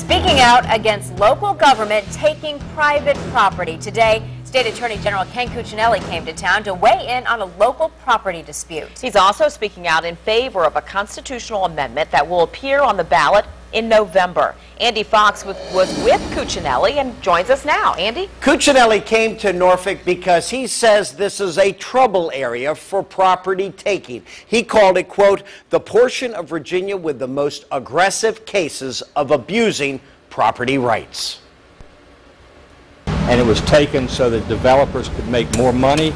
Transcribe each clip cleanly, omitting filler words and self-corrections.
Speaking out against local government taking private property. Today, State Attorney General Ken Cuccinelli came to town to weigh in on a local property dispute. He's also speaking out in favor of a constitutional amendment that will appear on the ballot in November. Andy Fox was with Cuccinelli and joins us now. Andy? Cuccinelli came to Norfolk because he says this is a trouble area for property taking. He called it, quote, the portion of Virginia with the most aggressive cases of abusing property rights. And it was taken so that developers could make more money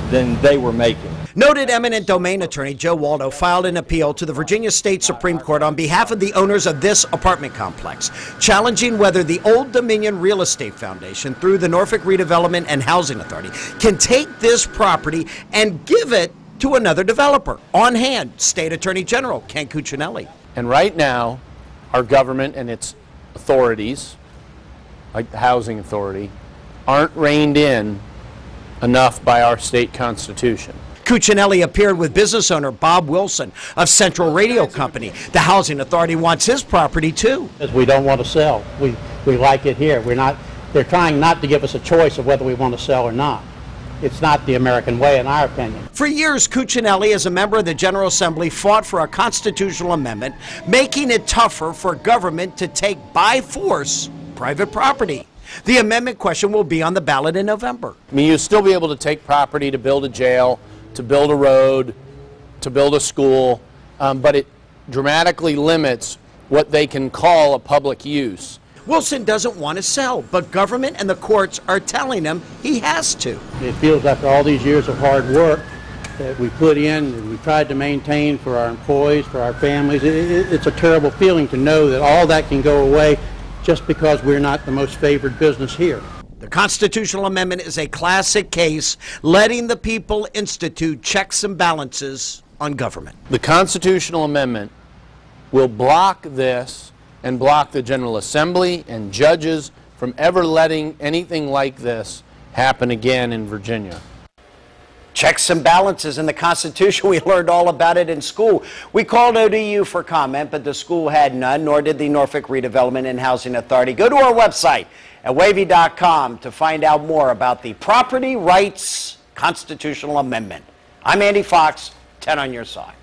than they were making. Noted eminent domain attorney Joe Waldo filed an appeal to the Virginia State Supreme Court on behalf of the owners of this apartment complex, challenging whether the Old Dominion Real Estate Foundation, through the Norfolk Redevelopment and Housing Authority, can take this property and give it to another developer. On hand, State Attorney General Ken Cuccinelli. And right now, our government and its authorities, like the Housing Authority, aren't reined in enough by our state constitution. Cuccinelli appeared with business owner Bob Wilson of Central Radio Company. The Housing Authority wants his property too. We don't want to sell. We like it here. They're trying not to give us a choice of whether we want to sell or not. It's not the American way, in our opinion. For years, Cuccinelli, as a member of the General Assembly, fought for a constitutional amendment making it tougher for government to take by force private property. The amendment question will be on the ballot in November. I mean, you'll still be able to take property to build a jail, to build a road, to build a school, but it dramatically limits what they can call a public use. Wilson doesn't want to sell, but government and the courts are telling him he has to. It feels after all these years of hard work that we put in and we tried to maintain for our employees, for our families, it's a terrible feeling to know that all that can go away just because we're not the most favored business here. The constitutional amendment is a classic case letting the people institute checks and balances on government. The constitutional amendment will block this and block the General Assembly and judges from ever letting anything like this happen again in Virginia. Checks and balances in the Constitution. We learned all about it in school. We called ODU for comment, but the school had none, nor did the Norfolk Redevelopment and Housing Authority. Go to our website at wavy.com to find out more about the Property Rights Constitutional Amendment. I'm Andy Fox, 10 on your side.